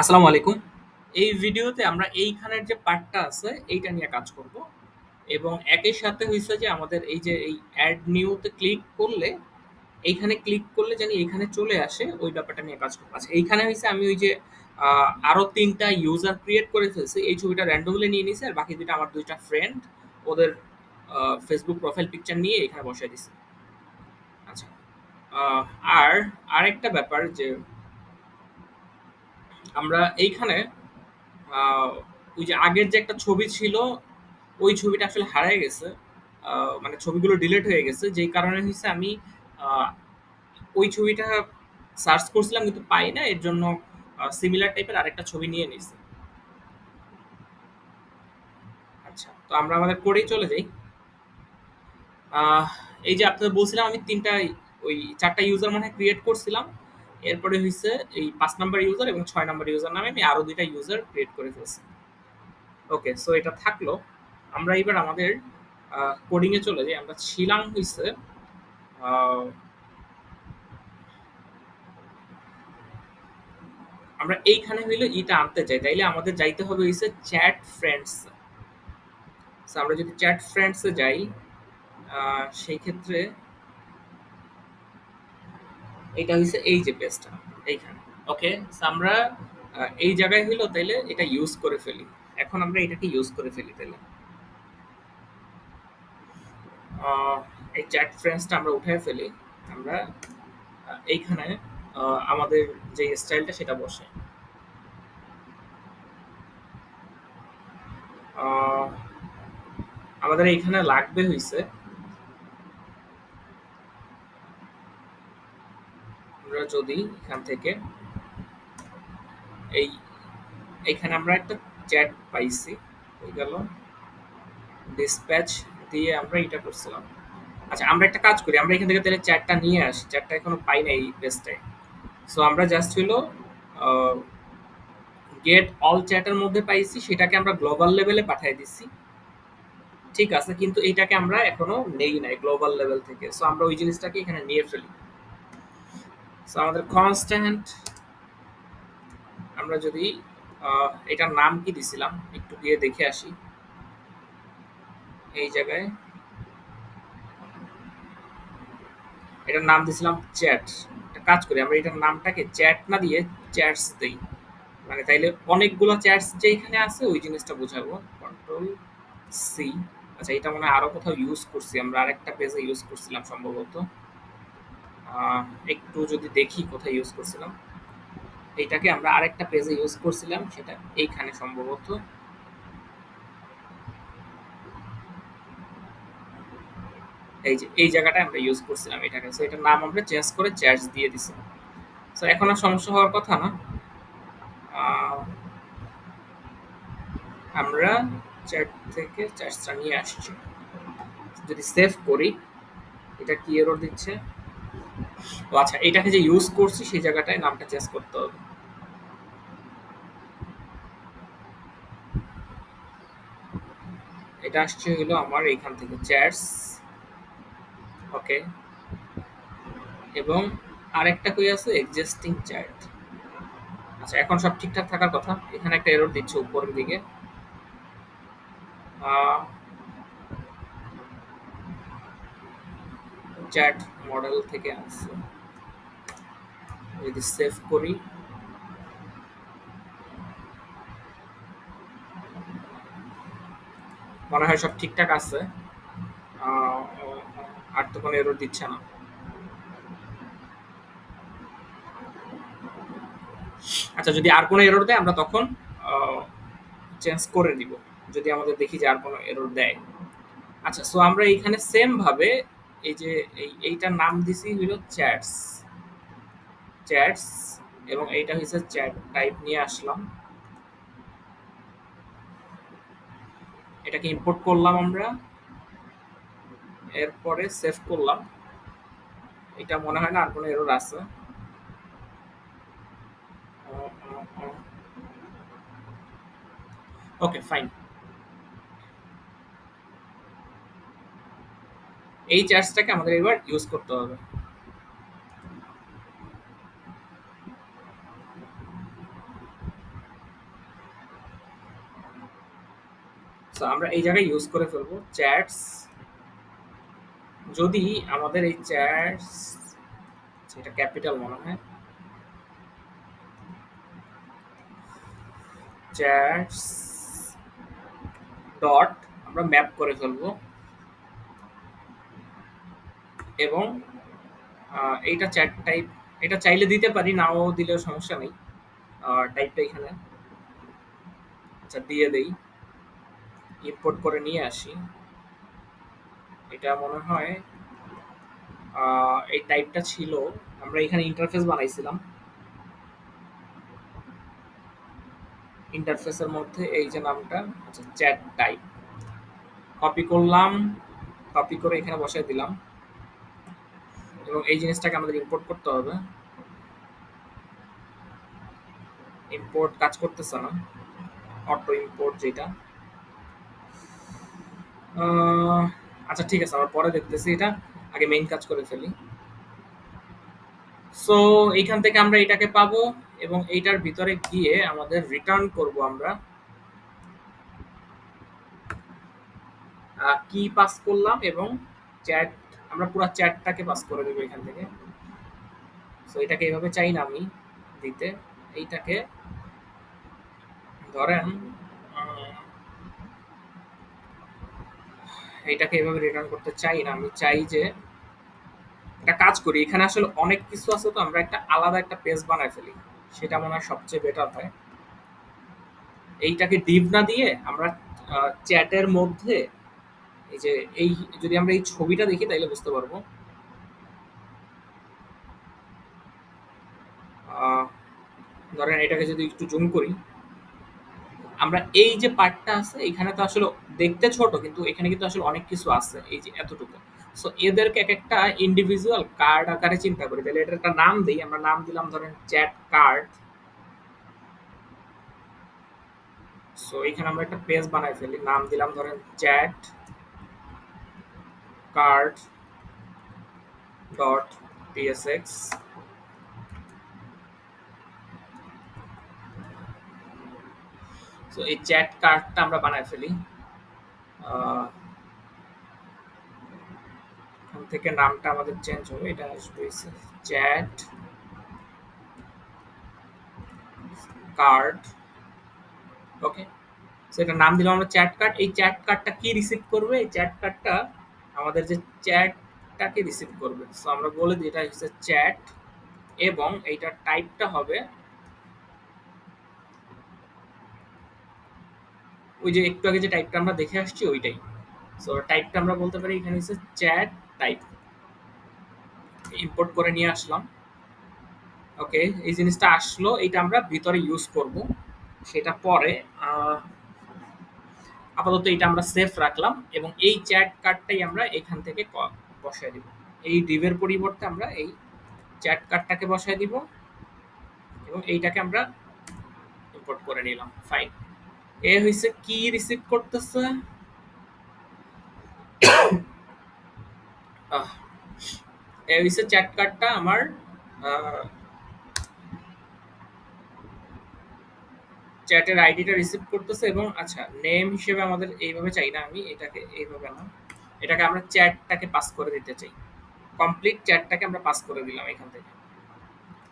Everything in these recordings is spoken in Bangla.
আসসালামু আলাইকুম। এই ভিডিওতে আমরা এইখানের যে পার্টটা আছে এইটা নিয়ে কাজ করব। এবং একই সাথে হইছে যে আমাদের এই যে এই এড নিউ তে ক্লিক করলে এইখানে ক্লিক করলে জানি এইখানে চলে আসে ওই ব্যাপারটা নিয়ে কাজ করব। আচ্ছা এইখানে হইছে আমি ওই যে আরো ৩ টা ইউজার ক্রিয়েট করে ফেলছি। এই ছবিটা র‍্যান্ডমলি নিয়ে নিছি আর বাকি ২ টা আমার ২ টা ফ্রেন্ড ওদের ফেসবুক প্রোফাইল পিকচার নিয়ে এখানে বসায় দিছি। আচ্ছা। আ আর আরেকটা ব্যাপার যে আমরা এইখানে আহ, ওই যে আগের যে একটা ছবি ছিল ওই ছবিটা আসলে হারায় গেছে। মানে ছবিগুলো ডিলিট হয়ে গেছে যেই কারণে হচ্ছে আমি আহ, ওই ছবিটা সার্চ করছিলাম কিন্তু পাই না, এর জন্য সিমিলার টাইপের আরেকটা ছবি নিয়ে নিছি। আচ্ছা, তো আমরা আমাদের কোডেই চলে যাই। আহ, এই যে আপনাদের বলছিলাম আমি তিনটা ওই চারটা ইউজার মানে ক্রিয়েট করছিলাম। এরপরে হচ্ছে এই ৫ নাম্বার ইউজার এবং ৬ নাম্বার ইউজার নামে আমি আরো ২টা ইউজার ক্রিয়েট করে ফেলছি। ওকে, সো এটা থাকলো। আমরা এবার আমাদের কোডিং এ চলে যাই। আমরা ছিলাম হইছে আহ, আমরা এইখানে হইলো ইটা আনতে চাই, তাইলে আমাদের যাইতে হবে হইছে চ্যাট ফ্রেন্ডস। আমরা যদি চ্যাট ফ্রেন্ডস এ যাই সেই ক্ষেত্রে এটা হইছে এই যে পেজটা এইখানে। ওকে, আমরা এই জায়গায় হইলো তাইলে এটা ইউজ করে ফেলি। এখন আমরা এটাকে ইউজ করে ফেলি তাইলে। আহ, এই চ্যাট ফ্রেন্ডসটা আমরা উঠায় ফেলি। আমরা এইখানে আমাদের যে স্টাইলটা সেটা বসে। আহ, আমাদের এইখানে লাগবে হইছে আমরা যদি এখান থেকে এই এইখানে আমরা একটা চ্যাট পাইছি, হয়ে গেল ডিসপ্যাচ দিয়ে আমরা এটা করছিলাম। আচ্ছা, আমরা একটা কাজ করি, আমরা এখান থেকে তাহলে চ্যাটটা নিয়ে আসি, চ্যাটটা এখনো পাই না এই পেজটায়। সো আমরা জাস্ট হলো গেট অল চ্যাটের মধ্যে পাইছি, সেটাকে আমরা গ্লোবাল লেভেলে পাঠিয়ে দিচ্ছি। ঠিক আছে, কিন্তু এইটাকে আমরা এখনো নেই নাই গ্লোবাল লেভেল থেকে। সো আমরা ওই জিনিসটাকে এখানে নিয়ে ফেলি। সো আমাদের কনস্ট্যান্ট আমরা যদি এটার নাম কি দিছিলাম একটু দিয়ে দেখে আসি। এই জায়গায় এটার নাম দিছিলাম চ্যাট। একটা কাজ করি, আমরা এটার নামটাকে চ্যাট না দিয়ে চ্যাটস দেই, মানে তাইলে অনেকগুলো চ্যাটস যে এখানে আছে ওই জিনিসটা বোঝাবো। Control C. আচ্ছা, এটা মনে হয় আরো কোথাও ইউজ করছি, আমরা আরেকটা পেজে ইউজ করছিলাম সম্ভবত। একটু যদি দেখি কোথায় ইউজ করছিলাম। এইটাকে আমরা আরেকটা পেজে ইউজ করছিলাম, সেটা এইখানে সম্ভবত। এই যে এই জায়গাটায় আমরা ইউজ করছিলাম এটাকে। সো এটার নাম আমরা চেঞ্জ করে চ্যাটস দিয়ে দিছি। সো এখন আর সমস্যা হওয়ার কথা না। আহ, আমরা চ্যাট থেকে চ্যাটসটা নিয়ে আসছি। যদি সেভ করি, এটা কি এরর দিচ্ছে? ও আচ্ছা, এটাকে যে ইউজ করছি সেই জায়গাটায় নামটা চেঞ্জ করতে হবে। এটা আসছে হলো আমার এইখান থেকে চ্যাটস। ওকে, এবং আরেকটা কই আছে এক্সিস্টিং চ্যাট। আচ্ছা, এখন সব ঠিকঠাক থাকার কথা। এখানে একটা এরর দিচ্ছে উপরের দিকে। চ্যাট মডেল থেকে আসছে। যদি সেভ করি, মনে হয় সব ঠিকঠাক আছে। আহ, আর তো কোনো এরর দিচ্ছে না। আচ্ছা, যদি আর কোনো এরর দেয় আমরা তখন চেঞ্জ করে দিব, যদি আমাদের দেখি যে আর কোনো এরর দেয়। আচ্ছা, সো আমরা এইখানে সেম ভাবে এই যে এইটার নাম দিছি হলো চ্যাটস। চ্যাটস এবং এইটা হচ্ছে চ্যাট টাইপ নিয়ে আসলাম। এটাকে ইম্পোর্ট করলাম আমরা, এরপরে সেভ করলাম। এটা মনে হয় না আর কোনো এরর আছে। ওকে, ফাইন। এই চ্যাটসটাকে আমাদের এবার ইউজ করতে হবে। সো আমরা এই জায়গায় ইউজ করে ফেলবো চ্যাটস। যদি আমাদের এই চ্যাটস, এটা ক্যাপিটাল মনে হয়, চ্যাটস ডট আমরা ম্যাপ করে ফেলবো এবং এইটা চ্যাট টাইপ, এটা চাইলে দিতে পারি, নাও দিলেও সমস্যা নেই। টাইপটা এখানে আচ্ছা দিয়ে দেই, ইম্পোর্ট করে নিয়ে আসি। এটা মনে হয় এই টাইপটা ছিল, আমরা এখানে ইন্টারফেস বানাইছিলাম, ইন্টারফেসের মধ্যে এই যে নামটা, আচ্ছা চ্যাট টাইপ কপি করলাম, কপি করে এখানে বসাই দিলাম এবং এই জিনিসটাকে আমাদের ইম্পোর্ট করতে হবে। ইম্পোর্ট কাজ করতেছে না, অটো ইম্পোর্ট যেটা, আচ্ছা ঠিক আছে আমরা পরে দেখতেছি, এটা আগে মেইন কাজ করে ফেলি। সো এইখান থেকে আমরা এটাকে পাবো এবং এইটার ভিতরে গিয়ে আমাদের রিটার্ন করব আমরা কি পাস করলাম এবং চ্যাট, আমরা পুরো চ্যাটটাকে পাস করে দেবো এখান থেকে। সো এটাকে এইভাবে চাই না আমি দিতে, এইটাকে ধরেন এইটাকে এইভাবে রিটার্ন করতে চাই না, আমি চাই যে একটা কাজ করি, এখানে আসলে অনেক কিছু আছে, তো আমরা একটা আলাদা একটা পেজ বানায় ফেলি, সেটা মনে হয় সবচেয়ে বেটার হয়। এইটাকে ডিভ না দিয়ে আমরা চ্যাটের মধ্যে এই যে এই, যদি আমরা এই ছবিটা দেখি তাইলে বুঝতে পারবো। ধরেন এটাকে যদি একটু জুম করি, আমরা এই যে পার্টটা আছে এখানে তো আসলে দেখতে ছোট, কিন্তু এখানে কিন্তু আসলে অনেক কিছু আছে, এই যে এতটুকু। সো এদেরকে এক একটা ইন্ডিভিজুয়াল কার্ড আকারে চিন্তা করি, তাহলে এটার একটা নাম দিই, আমরা নাম দিলাম ধরেন চ্যাট কার্ড। সো এখানে আমরা একটা পেজ বানাই ফেলি, নাম দিলাম ধরেন chat card dot psx। So এই চ্যাট কার্ডটা আমরা বানাই ফেলি, এখান থেকে নামটা আমাদের চেঞ্জ হবে, এটা আসবে চ্যাট কার্ড। ওকে, সো এটা নাম দিলাম আমরা চ্যাট কার্ড। এই চ্যাট কার্ডটা কি রিসিভ করবে, এই চ্যাট কার্ডটা আমাদের যে চ্যাটটাকে রিসিভ করবে। সো আমরা বলে দিই এটা হচ্ছে চ্যাট এবং এইটার টাইপটা হবে ওই যে একটু আগে যে টাইপটা আমরা দেখে আসছি ওইটাই। সো টাইপটা আমরা বলতে পারি এখানে হচ্ছে চ্যাট টাইপ, ইম্পোর্ট করে নিয়ে আসলাম। ওকে, এই জিনিসটা আসলো, এইটা আমরা ভিতরে ইউজ করব সেটা পরে। আপাতত এটা আমরা সেফ রাখলাম এবং এই চ্যাট কার্ডটাই আমরা এখান থেকে বসায় দিব, এই ডিভের পরিবর্তে আমরা এই চ্যাট কার্ডটাকে বসায় দিব এবং এইটাকে আমরা ইম্পোর্ট করে নিলাম। ফাইন, এ হইছে কি রিসিভ করতেছে, এ হইছে চ্যাট কার্ডটা আমার চ্যাটের আইডিটা রিসিভ করতেছে এবং আচ্ছা নেম হিসেবে আমাদের এইভাবে চাই না, আমি এটাকে এইভাবে না, এটাকে আমরা চ্যাটটাকে পাস করে দিতে চাই, কমপ্লিট চ্যাটটাকে আমরা পাস করে দিলাম এখান থেকে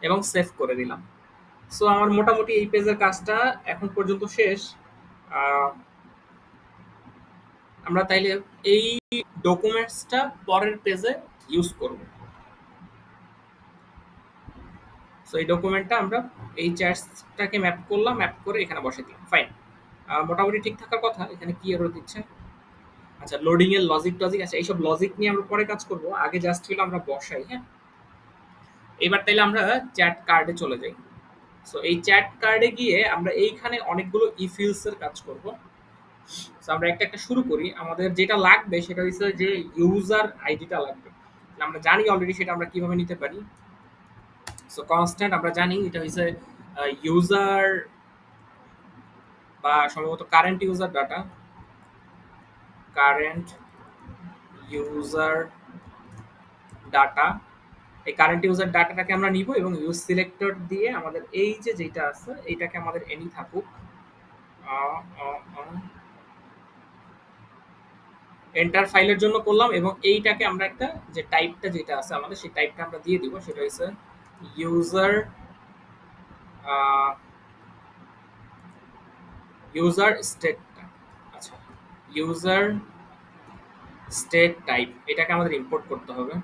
এবং সেভ করে দিলাম। সো আমার মোটামুটি এই পেজের কাজটা এখন পর্যন্ত শেষ। আমরা তাইলে এই ডকুমেন্টসটা পরের পেজে ইউজ করব। সো এই ডকুমেন্টটা আমরা এই চ্যাটসটাকে ম্যাপ করলাম, ম্যাপ করে এখানে বসে দিলাম। ফাইন, মোটামুটি ঠিক থাকার কথা। এখানে কি এরর দিচ্ছে, আচ্ছা লোডিং এর লজিক টজিক, আচ্ছা এইসব লজিক নিয়ে আমরা পরে কাজ করব, আগে জাস্ট হলো আমরা বসাই। হ্যাঁ, এবার তাইলে আমরা চ্যাট কার্ডে চলে যাই। সো এই চ্যাট কার্ডে গিয়ে আমরা এইখানে অনেকগুলো ইফিলস এর কাজ করব। সো আমরা একটা একটা শুরু করি। আমাদের যেটা লাগবে সেটা হচ্ছে যে ইউজার আইডিটা লাগবে, আমরা জানি অলরেডি, সেটা আমরা কিভাবে নিতে পারি। সো কনস্ট্যান্ট আমরা জানি এটা হচ্ছে ইউজার বা সম্ভবত current user data, current user data. এই কারেন্ট ইউজার ডাটাটাকে আমরা নিব এবং ইউজ সিলেক্টর দিয়ে আমাদের এই যে যেটা আছে এইটাকে আমাদের এনি থাকুক, এন্টার ফাইলের জন্য করলাম এবং এইটাকে আমরা একটা যে টাইপটা যেটা আছে আমাদের সেই টাইপটা আমরা দিয়ে দিব, সেটা হচ্ছে ইউজার ইউজার স্টেট। আচ্ছা, ইউজার স্টেট টাইপ এটাকে আমাদের ইম্পোর্ট করতে হবে।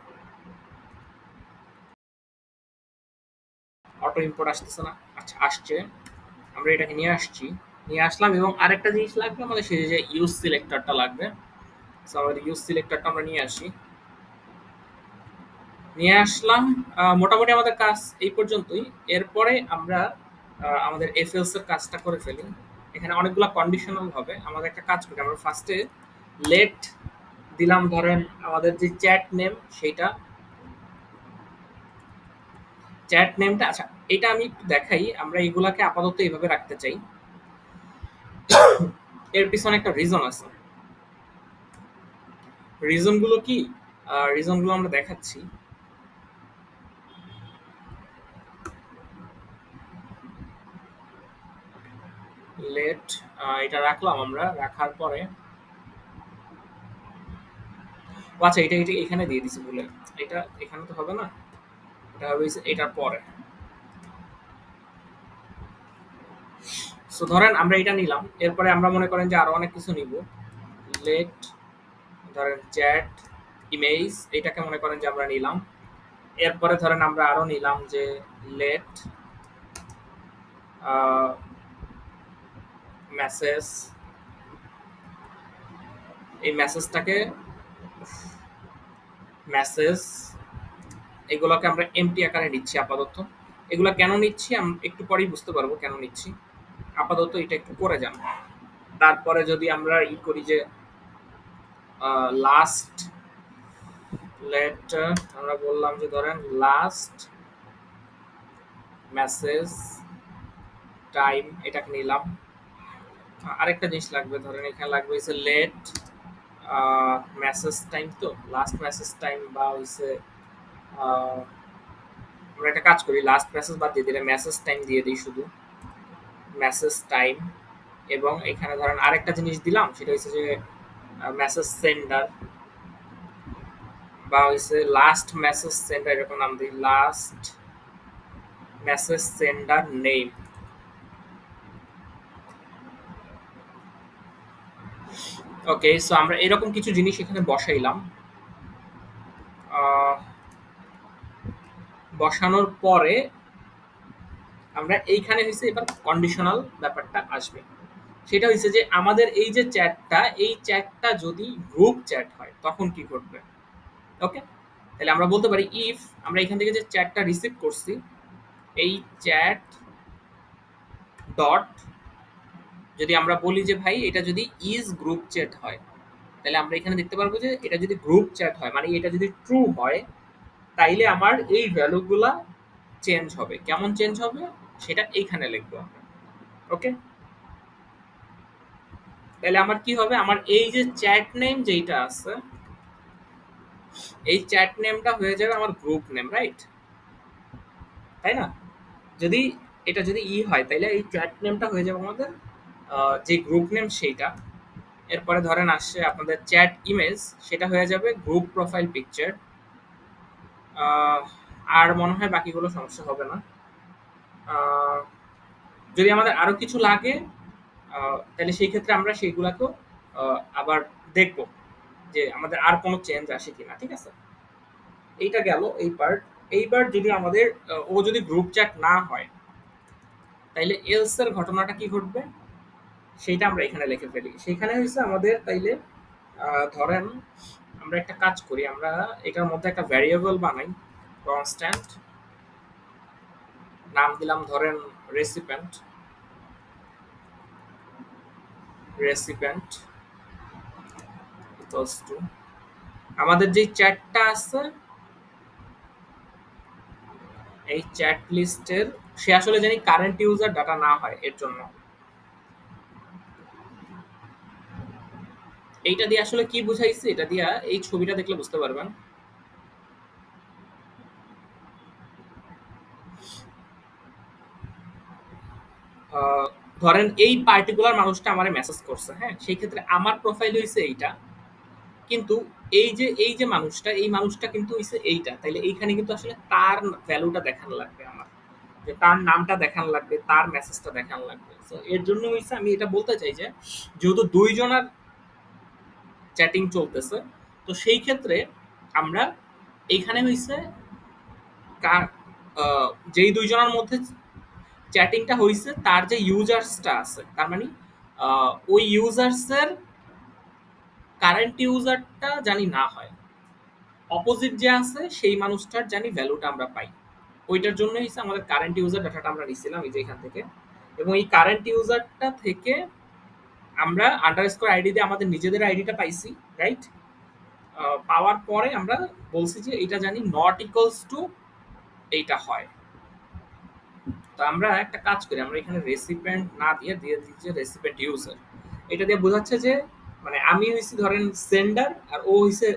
অটো ইম্পোর্ট আসতেছে না, আচ্ছা আসছে, আমরা এটাকে নিয়ে আসছি, নিয়ে আসলাম এবং আরেকটা জিনিস লাগবে আমাদের, সেই যে ইউজ সিলেক্টরটা লাগবে। সো আমাদের ইউজ সিলেক্টরটা আমরা নিয়ে আসি, নিয়ে আসলাম। মোটামুটি আমাদের কাজ এই পর্যন্তই। এরপরে আমরা আমাদের এফএলস এর কাজটা করে ফেলি। এখানে অনেকগুলো কন্ডিশনাল হবে, আমাদের একটা কাজ করি আমরা ফার্স্টে লেট দিলাম ধরেন আমাদের যে চ্যাট নেম সেইটা, চ্যাট নেমটা। আচ্ছা এটা আমি একটু দেখাই, আমরা এগুলাকে আপাতত এইভাবে রাখতে চাই, এর পিছনে একটা রিজন আছে। রিজন গুলো কি, রিজন গুলো আমরা দেখাচ্ছি। লেট এটা রাখলাম আমরা, রাখার পরে আচ্ছা এটা এটা এখানে দিয়ে দিছি বলে, এটা এখানে তো হবে না, এটা হবে এটার পরে। সো ধরেন আমরা এটা নিলাম, এরপরে আমরা মনে করেন যে আরো অনেক কিছু নিব। লেট ধরেন চ্যাট ইমেজ, এটাকে মনে করেন যে আমরা নিলাম। এরপরে ধরেন আমরা আরো নিলাম যে লেট মেসেজ, এই মেসেজটাকে মেসেজ, এগুলোকে আমরা এমটি আকারে নিচ্ছি আপাতত। এগুলা কেন নিচ্ছি আমি একটু পরেই বুঝতে পারবো কেন নিচ্ছি, আপাতত এটা একটু করে যান। তারপরে যদি আমরা ই করি যে লাস্ট, লেট আমরা বললাম যে ধরেন লাস্ট মেসেজ টাইম, এটাকে নিলাম। আরেকটা জিনিস লাগবে, ধরেন এখানে লাগবে হচ্ছে লেট মেসেজ টাইম, তো লাস্ট মেসেজ টাইম বা হচ্ছে আমরা একটা কাজ করি, লাস্ট মেসেজ বাদ দিয়ে দিলে মেসেজ টাইম দিয়ে দিই শুধু, মেসেজ টাইম। এবং এখানে ধরেন আরেকটা জিনিস দিলাম, সেটা হচ্ছে যে মেসেজ সেন্ডার বা হচ্ছে লাস্ট মেসেজ সেন্ডার, এরকম নাম দিই, লাস্ট মেসেজ সেন্ডার নেম। ওকে, সো আমরা এরকম কিছু জিনিস এখানে বসাইলাম। বসানোর পরে আমরা এইখানে হচ্ছে এবার কন্ডিশনাল ব্যাপারটা আসবে, সেটা হচ্ছে যে আমাদের এই যে চ্যাটটা, এই চ্যাটটা যদি গ্রুপ চ্যাট হয় তখন কি ঘটবে। ওকে, তাহলে আমরা বলতে পারি ইফ আমরা এখান থেকে যে চ্যাটটা রিসিভ করছি, এই চ্যাট ডট, যদি আমরা বলি যে ভাই এটা যদি ইজ গ্রুপ চ্যাট হয়, তাহলে আমরা এখানে দেখতে পারবো যে এটা যদি গ্রুপ চ্যাট হয়, মানে এটা যদি ট্রু হয়, তাইলে আমার এই ভ্যালুগুলা চেঞ্জ হবে। কেমন চেঞ্জ হবে সেটা এইখানে লিখবো আমরা। ওকে, তাহলে আমার কি হবে, আমার এই যে চ্যাট নেম যেটা আছে, এই চ্যাট নেমটা হয়ে যাবে আমার গ্রুপ নেম, রাইট? তাই না? যদি এটা যদি ই হয় তাইলে এই চ্যাট নেমটা হয়ে যাবে আমাদের যে গ্রুপ নেম সেইটা। এরপরে ধরেন আসছে আপনাদের চ্যাট ইমেজ, সেটা হয়ে যাবে গ্রুপ প্রোফাইল পিকচার। আর মনে হয় বাকিগুলো সমস্যা হবে না। আহ, যদি আমাদের আরো কিছু লাগে তাহলে সেই ক্ষেত্রে আমরা সেইগুলাকেও আবার দেখব যে আমাদের আর কোনো চেঞ্জ আসে কিনা। ঠিক আছে, এইটা গেল এই পার্ট। এইবার যদি আমাদের ও যদি গ্রুপ চ্যাট না হয়, তাইলে এলস এর ঘটনাটা কি ঘটবে সেইটা আমরা এখানে লিখে ফেলি। সেইখানে হচ্ছে আমাদের তাইলে ধরেন আমরা একটা কাজ করি, আমরা এটার মধ্যে একটা ভ্যারিয়েবল বানাই, কনস্ট্যান্ট, নাম দিলাম ধরেন রেসিপেন্ট, রেসিপেন্ট ইকুয়ালস টু আমাদের যে চ্যাটটা আছে, এই চ্যাট লিস্টের সে আসলে জানি কারেন্ট ইউজার ডাটা না হয়, এর জন্য এইটা দিয়ে আসলে কি বুঝাইছে, এটা দিয়া এই ছবিটা দেখলে বুঝতে পারবেন। ধরেন এই পার্টিকুলার মানুষটা আমারে মেসেজ করছে, হ্যাঁ, সেই ক্ষেত্রে আমার প্রোফাইল হইছে এইটা, কিন্তু এই যে মানুষটা, এই মানুষটা কিন্তু হইছে এইটা। তাইলে এইখানে কিন্তু আসলে তার ভ্যালুটা দেখানো লাগবে আমার। যে তার নামটা দেখানো লাগবে, তার মেসেজটা দেখানো লাগবে। সো এর জন্য হইছে আমি এটা বলতে চাই যে যেহেতু ২ জনার চ্যাটিং চলতেছে, তো সেই ক্ষেত্রে আমরা এইখানে হইছে কার যেই ২ জনের মধ্যে চ্যাটিংটা হইছে তার যে ইউজার্সটা আছে, তার মানে ওই ইউজার্সের কারেন্ট ইউজারটা জানি না হয়। অপোজিট যে আছে সেই মানুষটার জানি ভ্যালুটা আমরা পাই। ওইটার জন্য হচ্ছে আমাদের কারেন্ট ইউজার ডাটাটা আমরা নিছিলাম এই যে এখান থেকে। এবং এই কারেন্ট ইউজারটা থেকে আমরা আন্ডারস্কোর আইডি দিয়ে আমাদের নিজেদের আইডিটা পাইছি, রাইট? পাওয়ার পরে আমরা বলছি যে এটা জানি নট ইকুয়ালস টু এইটা হয়। তো আমরা একটা কাজ করি, আমরা এখানে রেসিপিয়েন্ট না দিয়ে দিয়ে দিচ্ছি রেসিপিয়েন্ট ইউজার। এটা দিয়ে বোঝাচ্ছে যে মানে আমি হইছি ধরেন সেন্ডার আর ও হইছে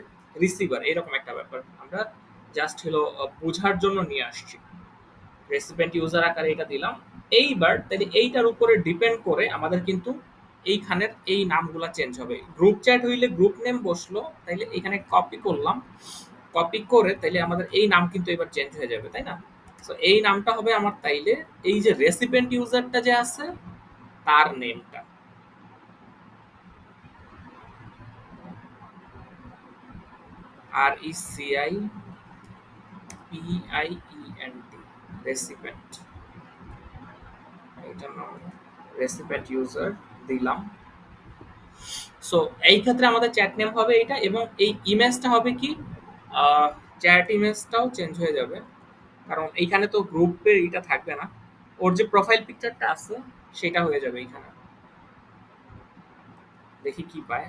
রিসিভার, এরকম একটা ব্যাপার আমরা জাস্ট হলো বোঝার জন্য নিয়ে আসছি। রেসিপিয়েন্ট ইউজার আকারে এটা দিলাম। এইবার তাহলে এইটার উপরে ডিপেন্ড করে আমাদের কিন্তু এইখানের এই নামগুলা চেঞ্জ হবে। গ্রুপ চ্যাট হইলে গ্রুপ নেম বসলো, তাইলে এখানে কপি করলাম। কপি করে তাইলে আমাদের এই নাম কিন্তু এবার চেঞ্জ হয়ে যাবে, তাই না? সো এই নামটা হবে আমার তাইলে এই যে রেসিপিয়েন্ট ইউজারটা যে আছে তার নেমটা। R E C I P I E N T, recipient, এইটার নাম রেসিপিয়েন্ট ইউজার দিলাম। সো এই ক্ষেত্রে আমাদের চ্যাট নেম হবে এটা, এবং এই ইমেজটা হবে কি চ্যাট ইমেজটাও চেঞ্জ হয়ে যাবে, কারণ এইখানে তো গ্রুপের এটা থাকবে না। ওর যে প্রোফাইল পিকচারটা আছে সেটা হয়ে যাবে এইখানে। দেখি কি পায়।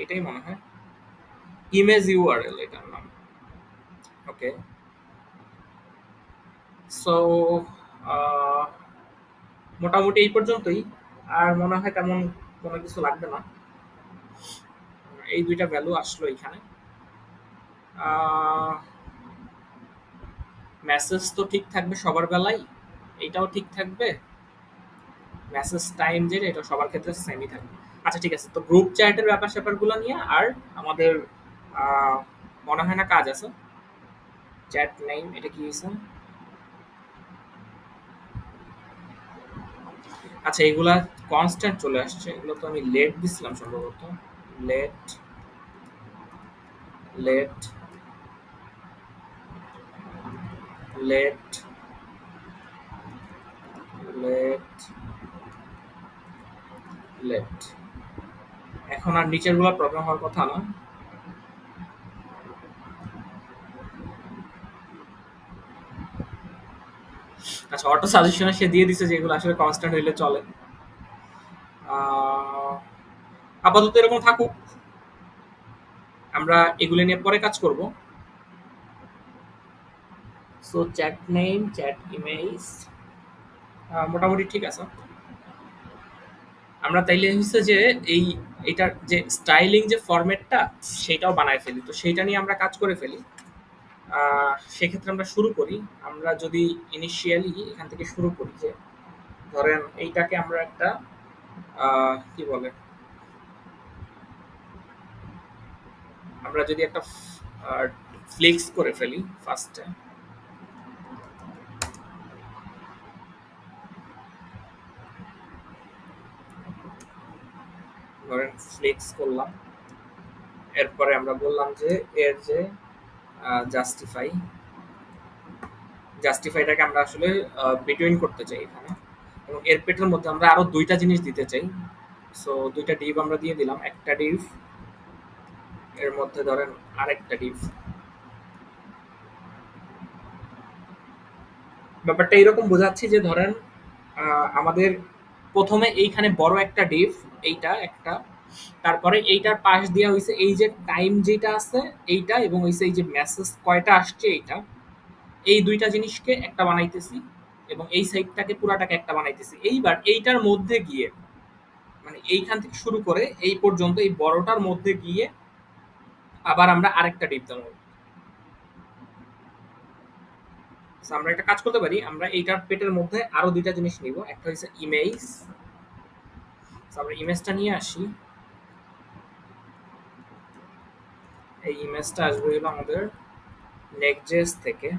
এটাই মনে হয় ইমেজ ইউআরএল এটার নাম। ওকে, সো মোটামুটি এই পর্যন্তই। আর মনে হয় তেমন কোনো কিছু লাগবে না। এই দুইটা ভ্যালু আসলো এখানে। মেসেজ তো ঠিক থাকবে সবার বেলায়, এইটাও ঠিক থাকবে। মেসেজ টাইম যেটা এটা সবার ক্ষেত্রে সেমই থাকবে। আচ্ছা ঠিক আছে, তো গ্রুপ চ্যাটের ব্যাপার স্যাপারগুলো নিয়ে আর আমাদের আহ, মনে হয় না কাজ আছে। চ্যাট নেম এটা কি হয়েছে? আচ্ছা এগুলা কনস্ট্যান্ট চলে আসছে, এগুলো তো আমি লেট দিছিলাম সম্ভবত। Late, late, late, late, late. এখন আর নিচের গুলা প্রবলেম হওয়ার কথা না। আচ্ছা অটো সাজেশনে সে দিয়ে দিছে যেগুলো আসলে কনস্ট্যান্ট হইলে চলে। আহ, আপাতত এরকম থাকুক, আমরা এগুলো নিয়ে পরে কাজ করব। So chat name, chat image মোটামুটি ঠিক আছে। আমরা তাইলে হচ্ছে যে এই এটার যে স্টাইলিং যে ফরম্যাটটা সেটাও বানায় ফেলি, তো সেইটা নিয়ে আমরা কাজ করে ফেলি। সেক্ষেত্রে আমরা শুরু করি। আমরা যদি ইনিশিয়ালি এখান থেকে শুরু করি যে ধরেন এইটাকে আমরা একটা কি বলে, আমরা যদি একটা ফ্লেক্স করে ফেলি ফার্স্টে, ধরেন ফ্লেক্স করলাম। এরপরে আমরা বললাম যে এর যে জাস্টিফাই, জাস্টিফাইটাকে আমরা আসলে বিটুইন করতে চাই এখানে, এবং এর পেটের মধ্যে আমরা আরো দুইটা জিনিস দিতে চাই। সো দুইটা ডিভ আমরা দিয়ে দিলাম, একটা ডিভ এর মধ্যে ধরেন আরেকটা ডিভ। ব্যাপারটা এরকম বোঝাচ্ছি যে ধরেন আমাদের প্রথমে এইখানে বড় একটা ডিভ, এইটা একটা, তারপরে এইটার পাশ দেওয়া হয়েছে এই যে টাইম যেটা আছে এইটা, এবং হইছে এই যে মেসেজ কয়টা আসছে এইটা, এই দুইটা জিনিসকে একটা বানাইতেছি, এবং এই সাইডটাকে পুরাটাকে একটা বানাইতেছি। এইবার এইটার মধ্যে গিয়ে মানে এইখান থেকে শুরু করে এই পর্যন্ত এই বড়টার মধ্যে গিয়ে আবার আমরা আরেকটা ডিপ দেবো। So, আমরা একটা কাজ করতে পারি, আমরা এইটার পেটের মধ্যে আরো দুইটা জিনিস নিব। একটা হচ্ছে ইমেজ, আমরা ইমেজটা নিয়ে আসি। এই ইমেজটা আসবে হলো আমাদের নেক্সট.js থেকে।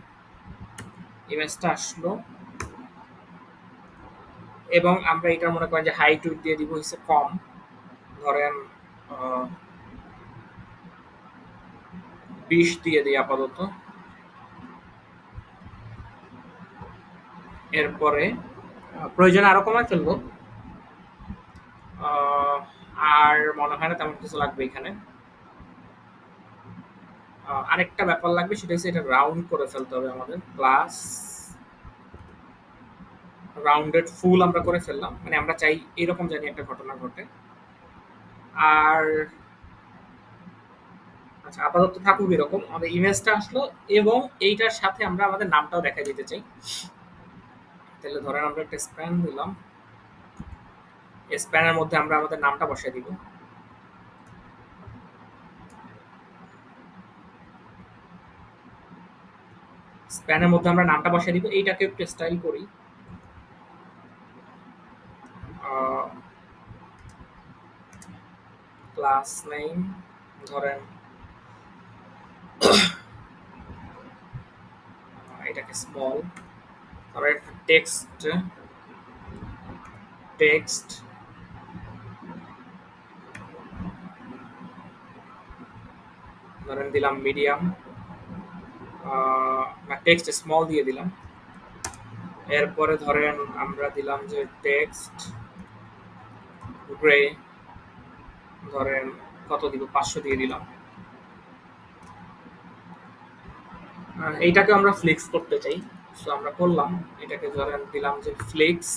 ইমেজটা আসলো এবং আমরা এটা মনে করেন যে হাইট উইডথ দিয়ে দিব হচ্ছে কম, ধরেন 20 দিয়ে দিই আপাতত। এরপরে প্রয়োজনে আরো কমায় ফেলবো, আর মনে হয় না তেমন কিছু লাগবে এখানে। আরেকটা ব্যাপার লাগবে, সেটা হচ্ছে এটা রাউন্ড করে ফেলতে হবে আমাদের। প্লাস রাউন্ডেড ফুল আমরা করে ফেললাম, মানে আমরা চাই এরকম জানি একটা ঘটনা ঘটে। আর আচ্ছা, আপাতত থাকুক এরকম। আমাদের ইমেজটা আসলো এবং এইটার সাথে আমরা আমাদের নামটাও দেখা দিতে চাই। তাহলে ধরেন আমরা একটা স্প্যান দিলাম, স্প্যানের মধ্যে আমরা আমাদের নামটা বসাই দিব। স্প্যানের মধ্যে আমরা নামটা বসাই দিব। এইটাকে একটু স্টাইল করি, ক্লাস নেম ধরেন এটাকে স্মল, তারপরে টেক্সট টেক্সট ধরেন দিলাম মিডিয়াম, টেক্সট স্মল দিয়ে দিলাম। এরপরে ধরেন আমরা দিলাম যে টেক্সট গ্রে, ধরেন কত দিব, 500 দিয়ে দিলাম। এইটাকে আমরা ফ্লিক্স করতে চাই, সো আমরা করলাম এটাকে ধরেন দিলাম যে ফ্লিক্স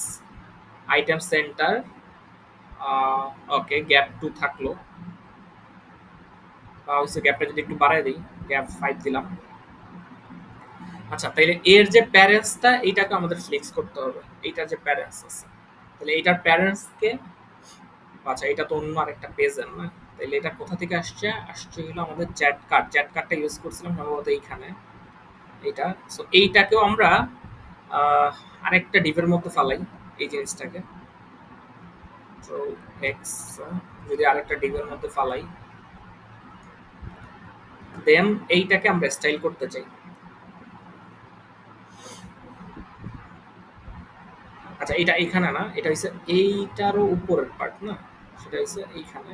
আইটেম সেন্টার, ওকে গ্যাপ 2 থাকলো, বা হচ্ছে গ্যাপটা যদি একটু বাড়ায় দিই, গ্যাপ 5 দিলাম। আচ্ছা, তাইলে এর যে প্যারেন্টসটা এইটাকে আমাদের ফ্লিক্স করতে হবে। এইটার যে প্যারেন্টস আছে, তাহলে এইটার প্যারেন্টসকে, আচ্ছা এটা তো অন্য আরেকটা পেজের না, তাহলে এটা কোথা থেকে আসছে? আসছে হলো আমাদের চ্যাট কার্ড। চ্যাট কার্ডটা ইউজ করছিলাম সম্ভবত এইখানে, এইটা। সো এইটাকেও আমরা আরেকটা ডিভের মধ্যে ফালাই এই জিনিসটাকে। তো এক্স যদি আরেকটা ডিভের মধ্যে ফালাই, দেন এইটাকে আমরা স্টাইল করতে চাই। আচ্ছা, এটা এইখানে না, এটা হচ্ছে এইটারও উপরের পার্ট না, সেটা হচ্ছে এইখানে।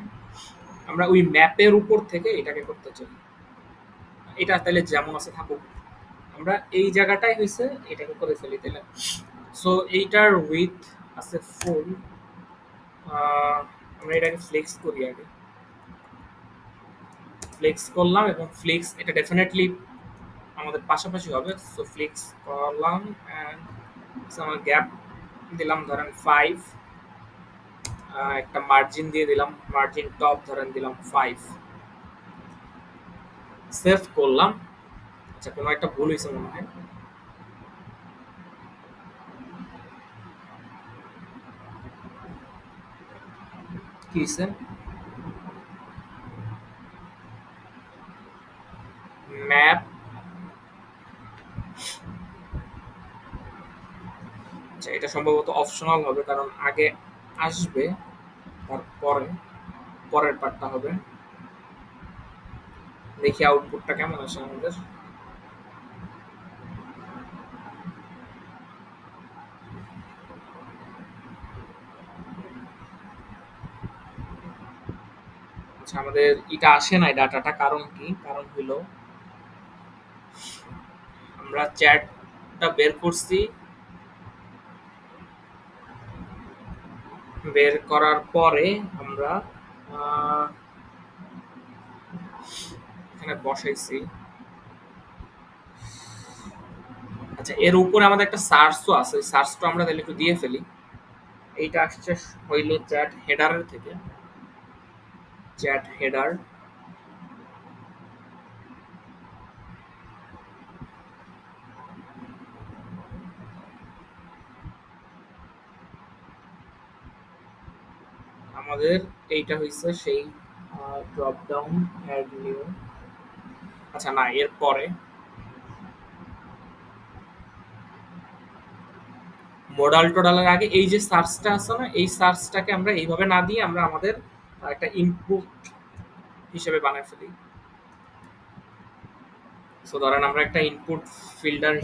আমরা ওই ম্যাপের উপর থেকে এটাকে করতে চাই। এটা তাহলে যেমন আছে থাকুক, আমরা এই জায়গাটাই হয়েছে এটাকে করে ফেলি তাহলে। সো এইটার উইথ আছে ফুল, আমরা এটাকে ফ্লেক্স করি আগে। ফ্লেক্স করলাম এবং ফ্লেক্স এটা ডেফিনেটলি আমাদের পাশাপাশি হবে। সো ফ্লেক্স করলাম অ্যান্ড আমার গ্যাপ দিলাম ধরেন 5, একটা মার্জিন দিয়ে দিলাম, মার্জিন টপ ধরেন দিলাম 5, সেভ করলাম। আচ্ছা, কোনো একটা ভুল হয়েছে মনে হয়। কি হয়েছে? ম্যাপ, আচ্ছা এটা সম্ভবত অপশনাল হবে, কারণ আগে আসবে তারপরে পরের পার্টটা হবে। দেখি আউটপুটটা কেমন আসে আমাদের। আচ্ছা, আমাদের এটা আসে নাই ডাটাটা, কারণ কি? কারণ হলো আমরা চ্যাটটা বের করছি, বের করার পরে আমরা এখানে বসাইছি। আচ্ছা, এর উপরে আমাদের একটা সার্চও আছে, ওই সার্চটা আমরা তাহলে একটু দিয়ে ফেলি। এইটা আসছে হইল চ্যাট হেডারের থেকে, চ্যাট হেডার। আমাদের এইটা হইছে সেই ড্রপ ডাউন অ্যাড নিউ। আচ্ছা না, এর পরে মডাল টোডালের আগে এই যে সার্চটা আছে না, এই সার্চটাকে আমরা এইভাবে না দিয়ে আমরা আমাদের একটা ইনপুট হিসেবে বানাই ফেলি। সো ধরেন আমরা একটা ইনপুট ফিল্টার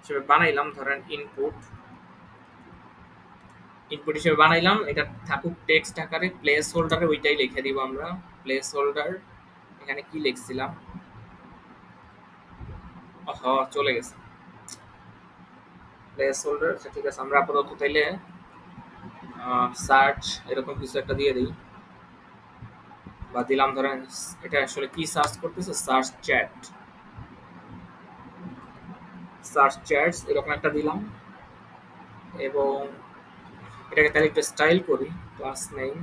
হিসেবে বানাইলাম, ধরেন ইনপুট ইনপুট হিসেবে বানাইলাম, এটা থাকুক টেক্সট আকারে, প্লেস হোল্ডারে ওইটাই লিখে দিব আমরা। প্লেস হোল্ডার এখানে কি লিখছিলাম, চলে গেছে প্লেস হোল্ডার। ঠিক আছে, আমরা আপাতত তাইলে সার্চ এরকম কিছু একটা দিয়ে দিই, বা দিলাম ধরেন এটা আসলে কি সার্চ করতেছে, সার্চ চ্যাটস এরকম একটা দিলাম। এবং এটাকে তাহলে একটু স্টাইল করি, ক্লাস নেম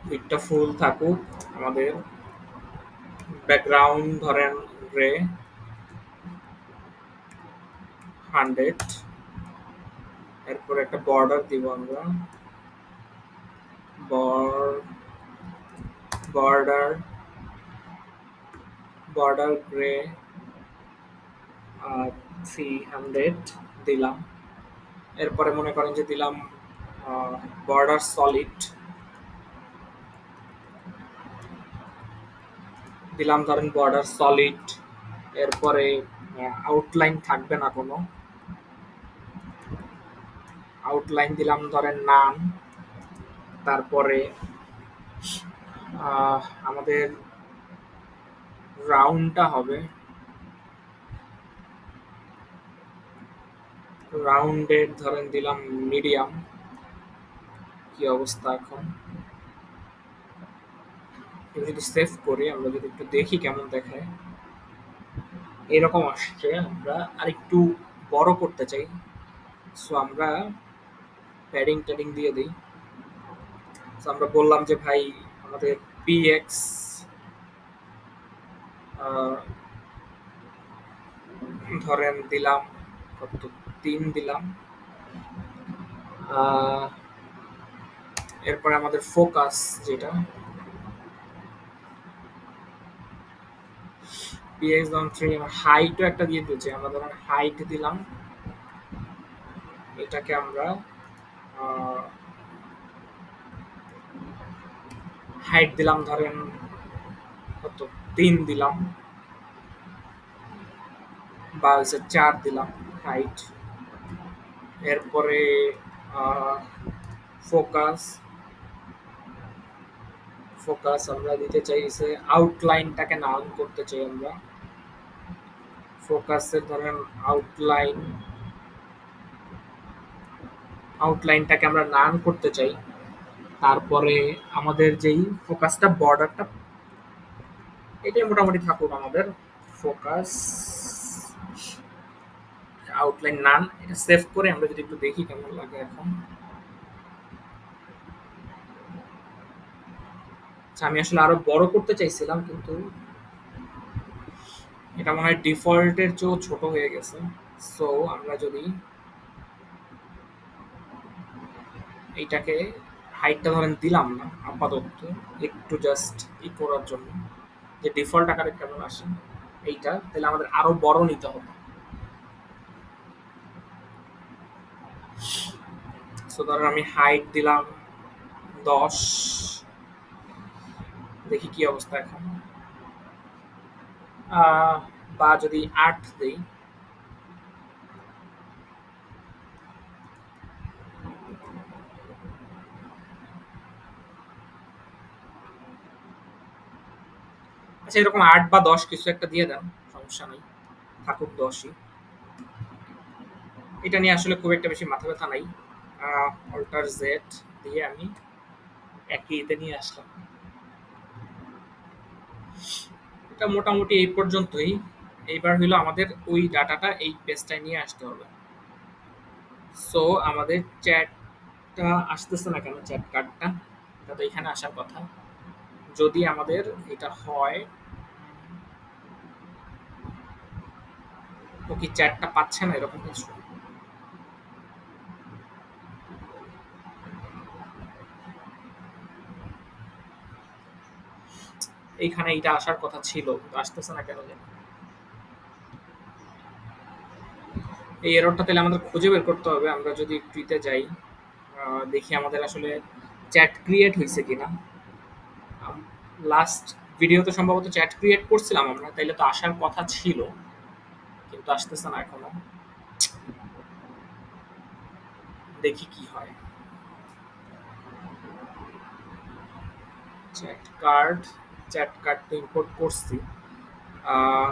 উইডটা ফুল থাকুক, আমাদের ব্যাকগ্রাউন্ড ধরেন গ্রে 100, এরপর একটা বর্ডার দিব আমরা, বর্ডার বর্ডার গ্রে 300 দিলাম। এরপরে মনে করেন যে দিলাম বর্ডার সলিড দিলাম, ধরেন বর্ডার সলিড। এরপরে আউটলাইন থাকবে না কোনো, আউটলাইন দিলাম ধরেন নাম। তারপরে আমাদের রাউন্ডটা হবে রাউন্ডেড, ধরেন দিলাম মিডিয়াম। কি অবস্থা এখন, যদি সেভ করি, আমরা যদি একটু দেখি কেমন দেখায়, এরকম আসছে। আমরা আরেকটু বড় করতে চাই, সো আমরা প্যাডিং ট্যাডিং দিয়ে দিই। সো আমরা বললাম যে ভাই আমাদের px ধরেন দিলাম কত, 3 দিলাম। এরপরে আমাদের ফোকাস যেটা px 3, আমার হাইটও একটা দিয়ে দিয়েছি, আমরা ধরেন হাইট দিলাম। এটাকে আমরা হাইট দিলাম ধরেন কত, 3 দিলাম, বা 4 দিলাম হাইট। এরপরে ফোকাস আমরা দিতে চাইছে আউটলাইনটাকে নাম করতে চাই আমরা। ফোকাসের ধরেন আউটলাইনটাকে আমরা নাম করতে চাই। তারপরে আমাদের যেই ফোকাসটা বর্ডারটা, এটাই মোটামুটি থাকুক আমাদের ফোকাস আউটলাইন নান। এটা সেভ করে আমরা যদি একটু দেখি কেমন লাগে এখন। আমি আসলে আরো বড় করতে চাইছিলাম, কিন্তু এটা মনে হয় ডিফল্টের চেয়েও ছোট হয়ে গেছে। সো আমরা যদি এইটাকে হাইটটা ধরেন দিলাম না আপাতত, একটু জাস্ট করার জন্য যে ডিফল্ট আকারে কেমন আসে এইটা, তাহলে আমাদের আরো বড় নিতে হবে। সো ধরেন আমি হাইট দিলাম 10, দেখি কি অবস্থা এখন। বা যদি 8 দেই, আচ্ছা এরকম 8 বা 10 কিছু একটা দিয়ে দেন, সমস্যা নেই, থাকুক 10ই। এটা নিয়ে আসলে খুব একটা বেশি মাথা ব্যথা নাই। অল্টার জেড দিয়ে আমি একই এতে নিয়ে আসলাম। এটা মোটামুটি এই পর্যন্তই। এইবার হলো আমাদের ওই ডাটাটা এই পেজটায় নিয়ে আসতে হবে। সো আমাদের চ্যাটটা আসতেছে না কেন, চ্যাট কার্ডটা, এটা তো এখানে আসার কথা। যদি আমাদের এটা হয়, ও কি চ্যাটটা পাচ্ছে না এরকম কিছু, এইখানে এটা আসার কথা ছিল, আসতেছে না কেন জানি। এই এররটা তাহলে আমাদের খুঁজে বের করতে হবে। আমরা যদি ট্রিতে যাই, দেখি আমাদের আসলে চ্যাট ক্রিয়েট হয়েছে কিনা। লাস্ট ভিডিওতে সম্ভবত চ্যাট ক্রিয়েট করছিলাম আমরা, তাইলে তো আসার কথা ছিল, কিন্তু আসতেছে না এখনো। দেখি কি হয়। চ্যাট কার্ড, চ্যাট কার্ড তো ইম্পোর্ট করছি। আহ,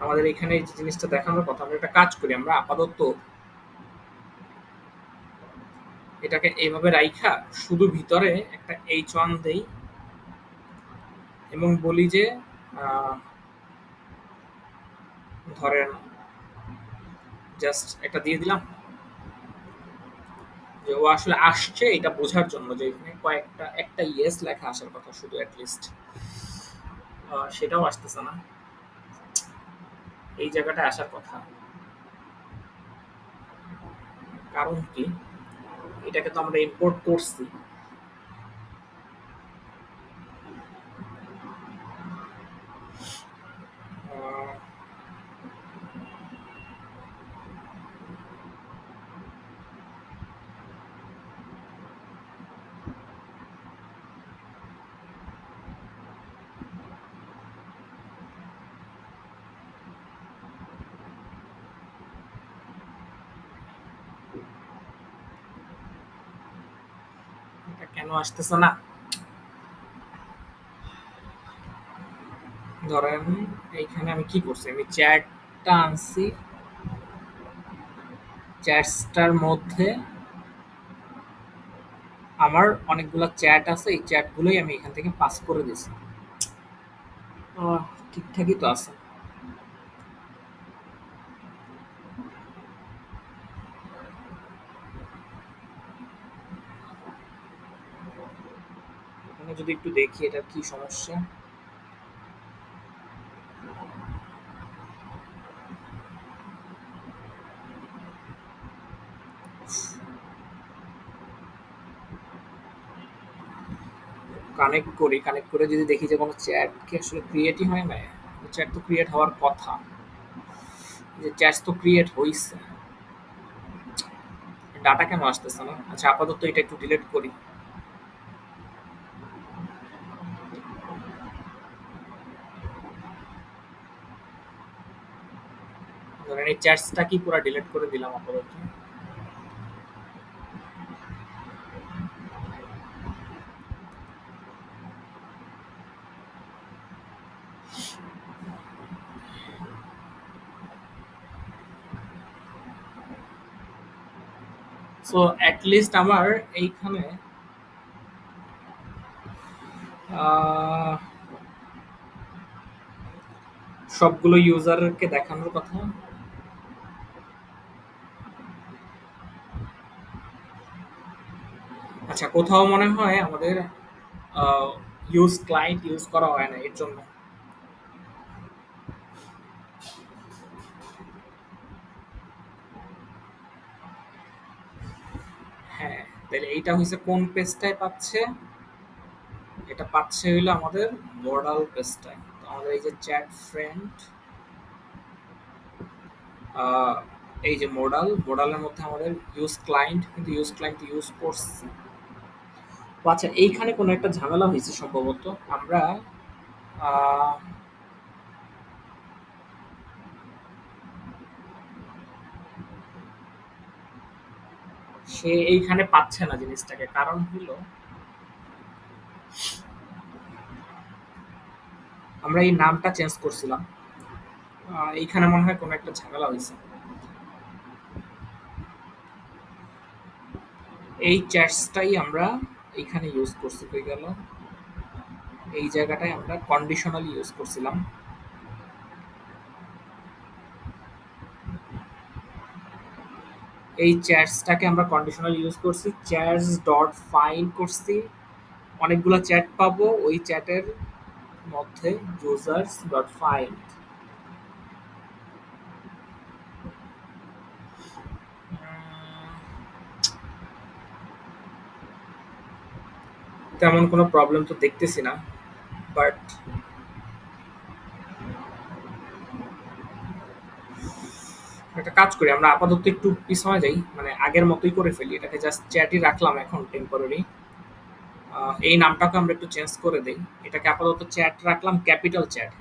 আমাদের এখানে এই যে জিনিসটা দেখানোর কথা, আমরা একটা কাজ করি, আমরা আপাতত এটাকে এইভাবে রাইখা শুধু ভিতরে একটা H1 দেই এবং বলি যে আহ, ধরেন জাস্ট একটা দিয়ে দিলাম যে ও আসলে আসছে এটা বোঝার জন্য, যে এখানে কয়েকটা একটা ইয়েস লেখা আসার কথা শুধু অ্যাটলিস্ট, সেটাও আসতেছে না। এই জায়গাটায় আসার কথা, কারণ কি, এটাকে তো আমরা ইম্পোর্ট করছি। আহ, এটা কেন আসতেছে না? ধরেন এইখানে আমি কি করছি, আমি চ্যাটটা আনছি, চ্যাটসটার মধ্যে আমার অনেকগুলো চ্যাট আছে, এই চ্যাটগুলোই আমি এখান থেকে পাস করে দিছি। ঠিকঠাকই তো আছে। এখানে যদি একটু দেখি এটা কি সমস্যা। কানেক্ট করি, কানেক্ট করে যদি দেখি যে কোনো চ্যাট কি আসলে ক্রিয়েটই হয় না, চ্যাট তো ক্রিয়েট হওয়ার কথা, যে চ্যাট তো ক্রিয়েট হইছে, ডাটা কেন আসতেছে না? আচ্ছা আপাতত এটা একটু ডিলিট করি। ধরেন এই চ্যাটসটা কি পুরো ডিলিট করে দিলাম আপাতত। সো অ্যাট লিস্ট আমার এইখানে আহ, সবগুলো ইউজারকে দেখানোর কথা। আচ্ছা কোথাও মনে হয় আমাদের ইউজ ক্লায়েন্ট ইউজ করা হয় না এর জন্য। হ্যাঁ, তাহলে এইটা হচ্ছে কোন পেজটায় পাচ্ছে? এটা পাচ্ছে হইলো আমাদের মডাল পেজটায়। তো আমাদের এই যে চ্যাট ফ্রেন্ড, এই যে মডাল, মডালের মধ্যে আমাদের ইউজ ক্লায়েন্ট, কিন্তু ইউজ ক্লায়েন্ট ইউজ করছি। তো আচ্ছা এইখানে কোনো একটা ঝামেলা হয়েছে সম্ভবত। আমরা আহ, সে এইখানে পাচ্ছে না জিনিসটাকে, কারণ হলো আমরা এই নামটা চেঞ্জ করছিলাম। এইখানে মনে হয় কোনো একটা ঝামেলা হয়েছে। এই চ্যাটসটাই আমরা এইখানে ইউজ করছি, হয়ে গেল এই জায়গাটায় আমরা কন্ডিশনালি ইউজ করছিলাম। এই চ্যাটসটাকে আমরা কন্ডিশনাল ইউজ করছি, চ্যাটস ডট ফাইন্ড করছি, অনেকগুলো চ্যাট পাবো, ওই চ্যাটের মধ্যে ইউজার্স ডট ফাইন্ড। তেমন কোনো প্রবলেম তো দেখতেছি না, বাট একটা কাজ করি, আমরা আপাতত একটু পিছনে যাই, মানে আগের মতোই করে ফেলি, এটাকে জাস্ট চ্যাটই রাখলাম এখন টেম্পোরারি। এই নামটাকে আমরা একটু চেঞ্জ করে দেই। এটাকে আপাতত চ্যাট রাখলাম, ক্যাপিটাল চ্যাট।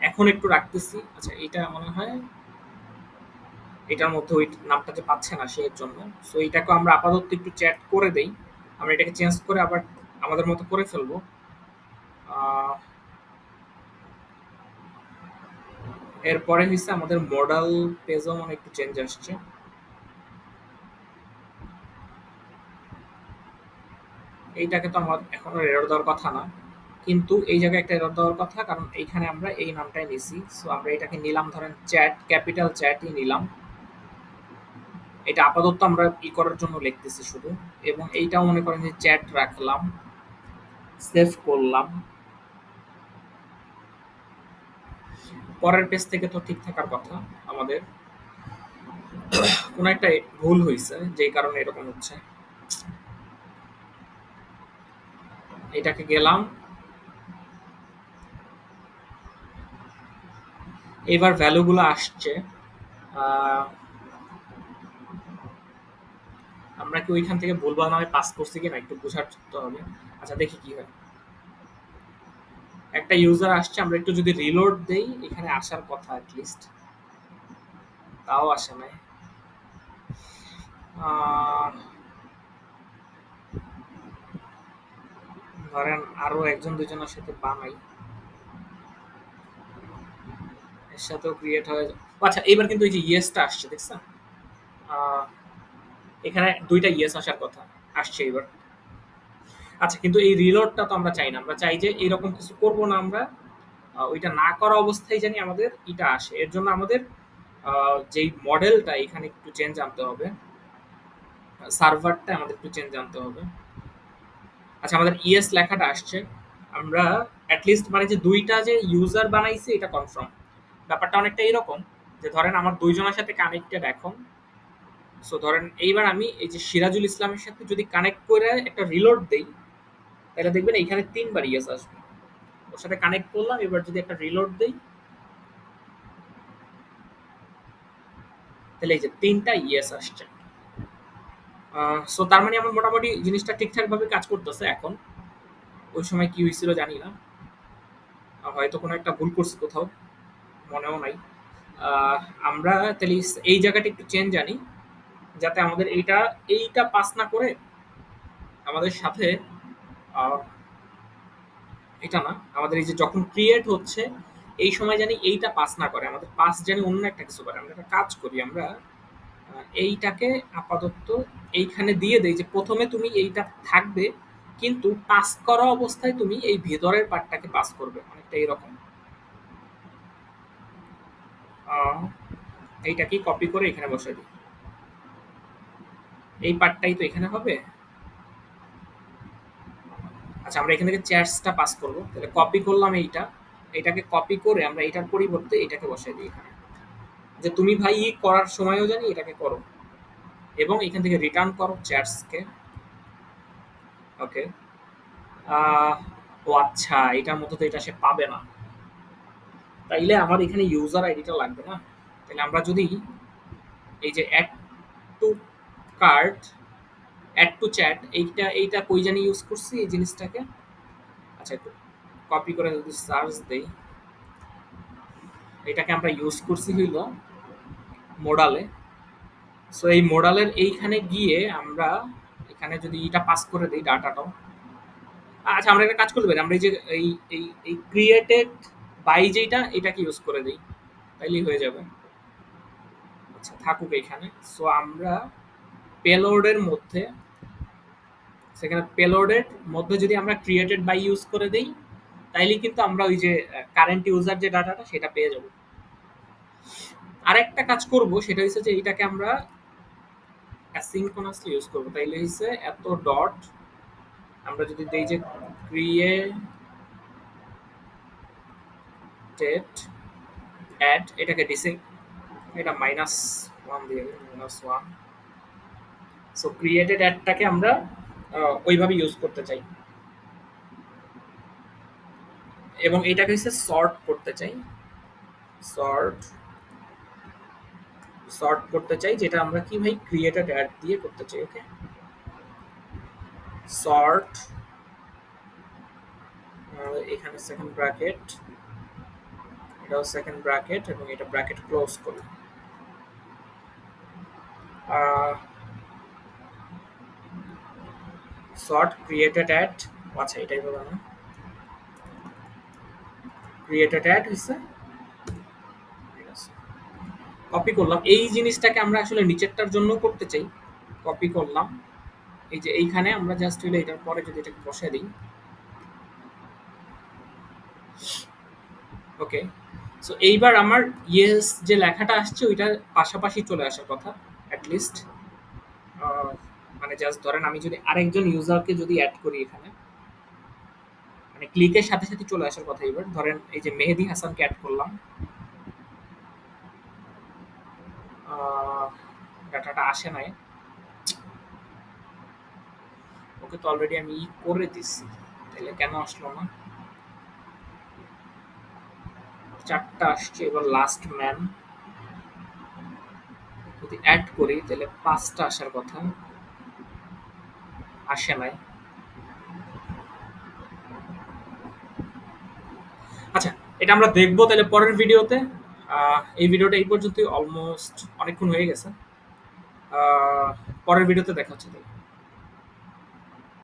এখন একটু রাখতেছি। আচ্ছা, এটা মনে হয় এটার মধ্যে ওই নামটা যে পাচ্ছে না সে এর জন্য। সো এটাকে আমরা আপাতত একটু চ্যাট করে দেই। আমরা এটাকে চেঞ্জ করে আবার আমাদের মতো করে ফেলবো। আহ, এরপরে হচ্ছে আমাদের মডেল পেজও মানে একটু চেঞ্জ আসছে। এইটাকে তো আমার এখনো এরর দেওয়ার কথা না, কিন্তু এই জায়গায় একটা এরর দেওয়ার কথা, কারণ এইখানে আমরা এই নামটাই নিছি। সো আমরা এটাকে নিলাম, ধরেন চ্যাট, ক্যাপিটাল চ্যাটই নিলাম। এটা আপাতত আমরা ই করার জন্য লিখতেছি শুধু। এবং এইটাও মনে করেন যে চ্যাট রাখলাম, সেভ করলাম। পরের পেজ থেকে তো ঠিক থাকার কথা আমাদের। কোনো একটা ভুল হয়েছে যেই কারণে এরকম হচ্ছে। এটাকে গেলাম, এবার ভ্যালুগুলো আসছে। আহ, আমরা কি ওইখান থেকে ভুলভাল নামে পাস করছি কিনা একটু বোঝার তো হবে। আচ্ছা, দেখি কি হয়। একটা ইউজার আসছে, আমরা একটু যদি রিলোড দেই, এখানে আসার কথা অ্যাটলিস্ট, তাও আসে নাই। আহ, ধরেন আরো একজন দুজনের সাথে বানাই, এর সাথেও ক্রিয়েট হয়ে যায়। আচ্ছা, এইবার কিন্তু এই যে ইয়েসটা আসছে দেখছেন। আহ, এখানে দুইটা ইয়েস আসার কথা, আসছে এবার। আচ্ছা, কিন্তু এই রিলোডটা তো আমরা চাই না। আমরা চাই যে এরকম কিছু করব না আমরা, ওইটা না করা অবস্থায় জানি আমাদের এটা আসে। এর জন্য আমাদের যেই মডেলটা এখানে একটু চেঞ্জ আনতে হবে, সার্ভারটা আমাদের একটু চেঞ্জ আনতে হবে। আচ্ছা, আমাদের ইএস লেখাটা আসছে। আমরা অ্যাটলিস্ট মানে যে দুইটা যে ইউজার বানাইছে এটা কনফার্ম। ব্যাপারটা অনেকটা এরকম যে ধরেন আমার দুইজনের সাথে কানেক্টেড এখন। সো ধরেন এইবার আমি এই যে সিরাজুল ইসলামের সাথে যদি কানেক্ট করে একটা রিলোড দেই, তাহলে দেখবেন এইখানে তিনবার ইয়েস আসবে। ওর সাথে কানেক্ট করলাম, এবার যদি একটা রিলোড দেই, তাহলে এই যে তিনটা ইয়েস আসছে। সো তার মানে আমার মোটামুটি জিনিসটা ঠিকঠাক ভাবে কাজ করতেছে এখন। ওই সময় কি হয়েছিল জানি না, হয়তো কোনো একটা ভুল করছি কোথাও, মনেও নাই। আহ, আমরা তাহলে এই জায়গাটা একটু চেঞ্জ আনি, যাতে আমাদের এইটা এইটা পাস না করে আমাদের সাথে আহ, এটা না, আমাদের এই যে যখন ক্রিয়েট হচ্ছে এই সময় জানি এইটা পাস না করে, আমাদের পাস জানি অন্য একটা কিছু করে। আমরা একটা কাজ করি, আমরা এইটাকে আপাতত এইখানে দিয়ে দেই যে প্রথমে তুমি এইটা থাকবে, কিন্তু পাস করা অবস্থায় তুমি এই ভেতরের পার্টটাকে পাস করবে, অনেকটা এরকম। আহ, এইটাকে কপি করে এখানে বসাই দিই। এই পার্টটাই তো এখানে হবে। আচ্ছা, আমরা এখান থেকে চ্যাটসটা পাস করব, তাহলে কপি করলাম এইটা। এটাকে কপি করে আমরা এটার পরিবর্তে এটাকে বসাই দিই এখানে, যে তুমি ভাই ই করার সময়ও জানি এটাকে করো, এবং এখান থেকে রিটার্ন করো চ্যাটসকে। ওকে। আহ, ও আচ্ছা, এটার মতো তো এটা সে পাবে না। তাইলে আমার এখানে ইউজার আইডিটা লাগবে না। তাহলে আমরা যদি এই যে add to cart, add to chat, এইটা কই জানি ইউজ করছি এই জিনিসটাকে। আচ্ছা, একটু কপি করে যদি সার্চ দেই, এটাকে আমরা ইউজ করছি হইল মোডালে। সো এই মোডালের এইখানে গিয়ে আমরা এখানে যদি এটা পাস করে দিই ডাটাটাও। আচ্ছা, আমরা একটা কাজ করতে পারি, আমরা এই যে এই এই এই ক্রিয়েটেড বাই যেটা, এটাকে ইউজ করে দিই, তাইলেই হয়ে যাবে। আচ্ছা, থাকুক এখানে। সো আমরা পেলোডের মধ্যে, সেখানে পেলোডের মধ্যে যদি আমরা ক্রিয়েটেড বাই ইউজ করে দেই, তাইলে কিন্তু আমরা ওই যে কারেন্ট ইউজার যে ডাটাটা সেটা পেয়ে যাব। আরেকটা কাজ করব, সেটা হচ্ছে যে এটাকে আমরা অ্যাসিনক্রোনাসলি ইউজ করব। তাইলে হচ্ছে এত ডট, আমরা যদি দেই যে ক্রিয়েটেড অ্যাড, এটাকে ডিসিং, এটা -1 দিয়ে দিই, -1। সো ক্রিয়েটেড অ্যাডটাকে আমরা ওইভাবে ইউজ করতে চাই, এবং এটাকে হচ্ছে সর্ট করতে চাই। সর্ট সর্ট করতে চাই, যেটা আমরা কি ভাই ক্রিয়েটেড অ্যাড দিয়ে করতে চাই। ওকে, সর্ট এখানে সেকেন্ড ব্র্যাকেট, এটাও সেকেন্ড ব্র্যাকেট, এবং এটা ব্র্যাকেট ক্লোজ করি। সর্ট ক্রিয়েটেড অ্যাড, আচ্ছা এটাই বলা না, ক্রিয়েটেড অ্যাড হয়েছে। কপি করলাম, এই জিনিসটাকে আমরা আসলে নিচেরটার জন্য করতে চাই। কপি করলাম, এই যে এইখানে আমরা জাস্ট হইলে এটার পরে যদি এটাকে বসে দিই, ওকে। সো এইবার আমার ইয়েস যে লেখাটা আসছে ওইটার পাশাপাশি চলে আসার কথা অ্যাটলিস্ট। মানে জাস্ট ধরেন আমি যদি আরেকজন ইউজারকে যদি অ্যাড করি এখানে, মানে ক্লিকের সাথে সাথে চলে আসার কথা। এবার ধরেন এই যে মেহেদি হাসানকে অ্যাড করলাম, ডাটাটা আসে নাই, ওকে তো অলরেডি আমি করে দিচ্ছি, তাহলে কেন আসলো না? 4টা আসছে। এবার লাস্ট ম্যান যদি অ্যাড করি তাহলে 5টা আসার কথা, আসে নাই। আচ্ছা, এটা আমরা দেখবো তাহলে পরের ভিডিওতে। এই ভিডিওটা এই পর্যন্তই, অলমোস্ট অনেকক্ষণ হয়ে গেছে। পরের ভিডিওতে দেখা হচ্ছে তাহলে।